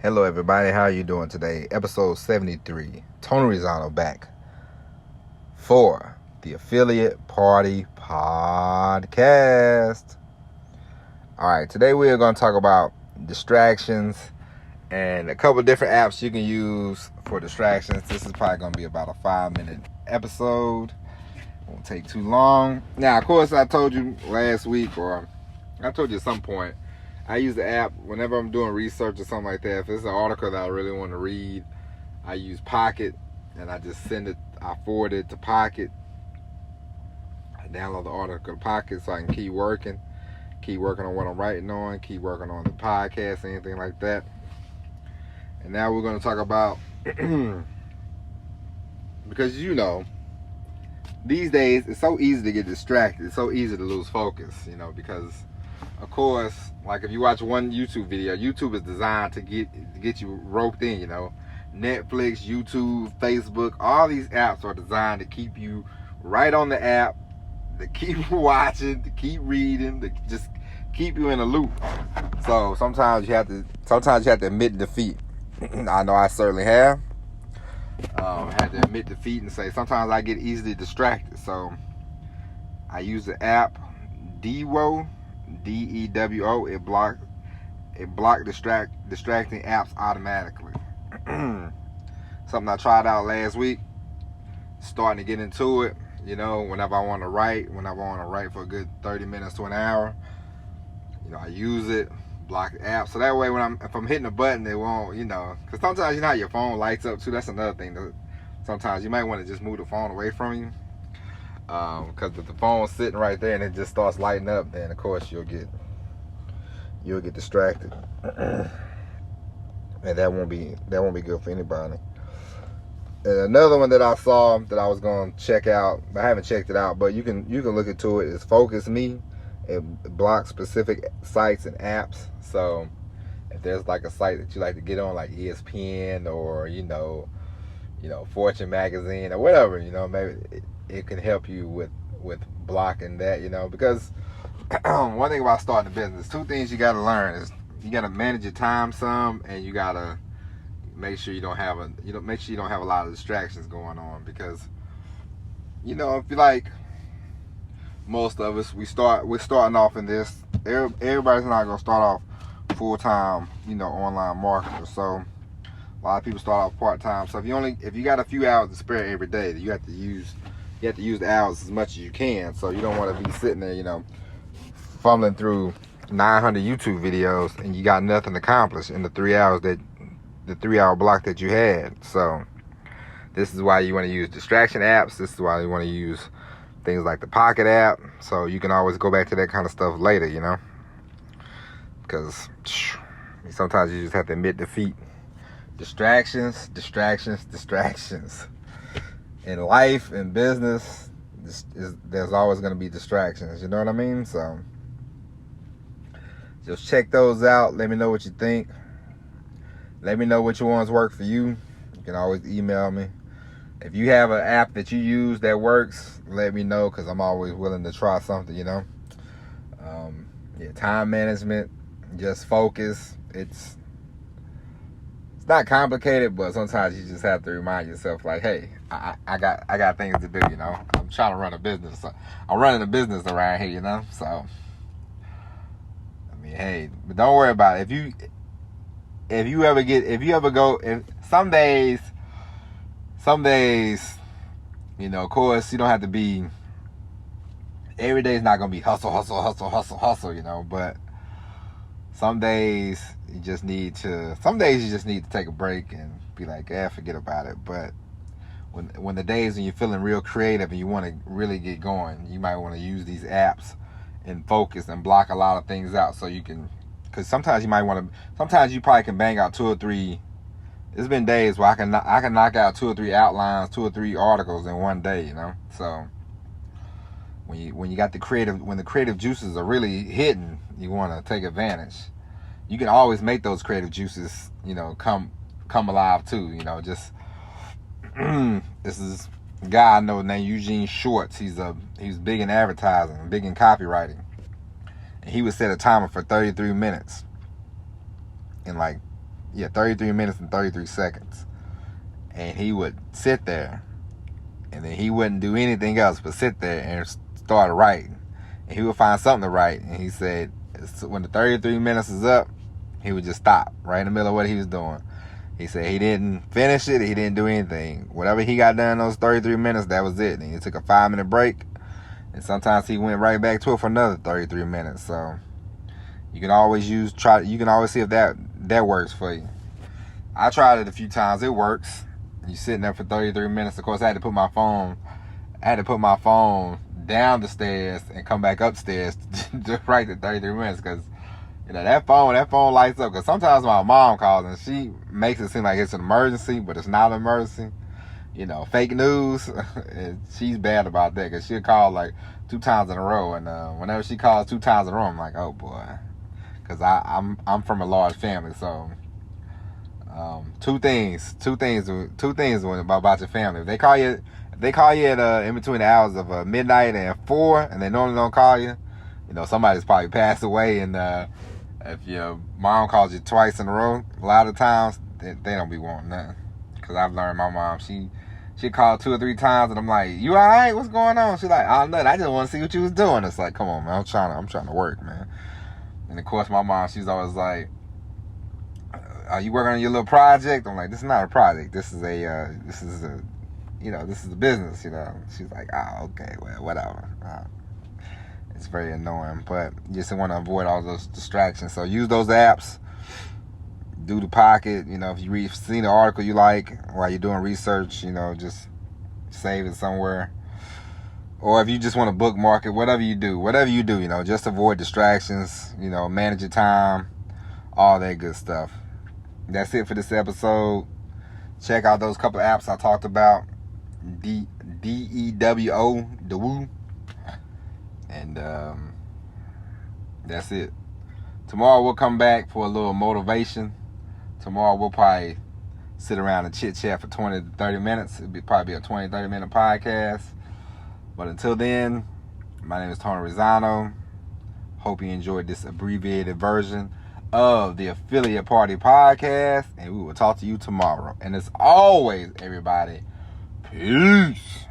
Hello, everybody. How are you doing today? Episode 73. Tony Rizano back for the Affiliate Party Podcast. All right, today we are going to talk about distractions and a couple different apps you can use for distractions. This is probably going to be about a 5-minute episode. Won't take too long. Now, of course, I told you last week, or I told you at some point, I use the app whenever I'm doing research or something like that. If it's an article that I really want to read, I use Pocket, and I just I forward it to Pocket. I download the article to Pocket so I can keep working on what I'm writing on, keep working on the podcast, anything like that. And now we're going to talk about, because these days it's so easy to get distracted. It's so easy to lose focus, because of course, like if you watch one YouTube video, YouTube is designed to get you roped in, Netflix, YouTube, Facebook, all these apps are designed to keep you right on the app, to keep watching, to keep reading, to just keep you in a loop. So sometimes you have to admit defeat. I know I certainly have. Had to admit defeat and say sometimes I get easily distracted. So I use the app Dewo, Dewo. It blocks distracting apps automatically. Something I tried out last week. Starting to get into it. Whenever I want to write for a good 30 minutes to an hour, I use it. Block the app, so that way if I'm hitting a button, it won't, because sometimes how your phone lights up too. That's another thing. Sometimes you might want to just move the phone away from you, because if the phone's sitting right there and it just starts lighting up, then of course you'll get distracted, and that won't be good for anybody. And another one that I saw that I was going to check out, but I haven't checked it out, but you can look into it. Is Focus Me. It blocks specific sites and apps. So if there's like a site that you like to get on, like ESPN or Fortune magazine or whatever, maybe it can help you with blocking that, because one thing about starting a business, two things you got to learn is you got to manage your time some, and you got to make sure you don't have a lot of distractions going on, because if you like most of us, we're starting off in this. Everybody's not gonna start off full-time, online marketer. So a lot of people start off part-time. So if you got a few hours to spare every day, you have to use the hours as much as you can. So you don't want to be sitting there, fumbling through 900 YouTube videos and you got nothing accomplished in the 3-hour block that you had. So this is why you want to use distraction apps. This is why you want to use things like the Pocket app, so you can always go back to that kind of stuff later, because sometimes you just have to admit defeat. Distractions. In life, in business, there's always going to be distractions, you know what I mean? So just check those out. Let me know what you think. Let me know which ones work for you. You can always email me. If you have an app that you use that works, let me know, because I'm always willing to try something, time management, just focus. It's not complicated, but sometimes you just have to remind yourself, like, hey, I got things to do, I'm trying to run a business. I'm running a business around here, so hey, but don't worry about it. Some days, of course, you don't have to be, every day is not going to be hustle, but some days you just need to take a break and be like, forget about it. But when the days when you're feeling real creative and you want to really get going, you might want to use these apps and focus and block a lot of things out, so you can, because sometimes you probably can bang out 2 or 3. There's been days where I can knock out 2 or 3 outlines, 2 or 3 articles in one day, So when you got the creative juices are really hitting, you want to take advantage. You can always make those creative juices, come alive too. Just this is a guy I know named Eugene Schwartz. He's big in advertising, big in copywriting, and he would set a timer for 33 minutes, and like 33 minutes and 33 seconds. And he would sit there, and then he wouldn't do anything else but sit there and start writing. And he would find something to write. And he said, when the 33 minutes is up, he would just stop right in the middle of what he was doing. He said he didn't finish it. He didn't do anything. Whatever he got done in those 33 minutes, that was it. And he took a 5-minute break. And sometimes he went right back to it for another 33 minutes. So you can always you can always see if that works for you. I tried it a few times. It works. You sitting there for 33 minutes. Of course, I had to put my phone down the stairs and come back upstairs to write the 33 minutes, because that phone lights up. Because sometimes my mom calls and she makes it seem like it's an emergency, but it's not an emergency. Fake news. And she's bad about that, because she'll call like 2 times in a row, and whenever she calls 2 times in a row, I'm like, oh boy, because I'm from a large family, so. Two things about your family. If they call you at in between the hours of midnight and 4, and they normally don't call you, somebody's probably passed away. And if your mom calls you twice in a row, a lot of times they don't be wanting nothing. Because I've learned my mom, she called 2 or 3 times, and I'm like, you all right? What's going on? She's like, oh, nothing. I just want to see what you was doing. It's like, come on, man. I'm trying to work, man. And of course, my mom, she's always like, are you working on your little project? I'm like, this is not a project. This is a business, She's like, oh, okay, well, whatever. It's very annoying, but you just want to avoid all those distractions. So use those apps. Do the Pocket. If you see the article you like while you're doing research, just save it somewhere. Or if you just want to bookmark it, whatever you do, just avoid distractions, manage your time, all that good stuff. That's it for this episode. Check out those couple of apps I talked about. DEWO, DeWoo. And that's it. Tomorrow we'll come back for a little motivation. Tomorrow we'll probably sit around and chit chat for 20 to 30 minutes. It'll probably be a 20, 30 minute podcast. But until then, my name is Tony Rizzano. Hope you enjoyed this abbreviated version of the Affiliate Party Podcast, and we will talk to you tomorrow. And as always, everybody, peace.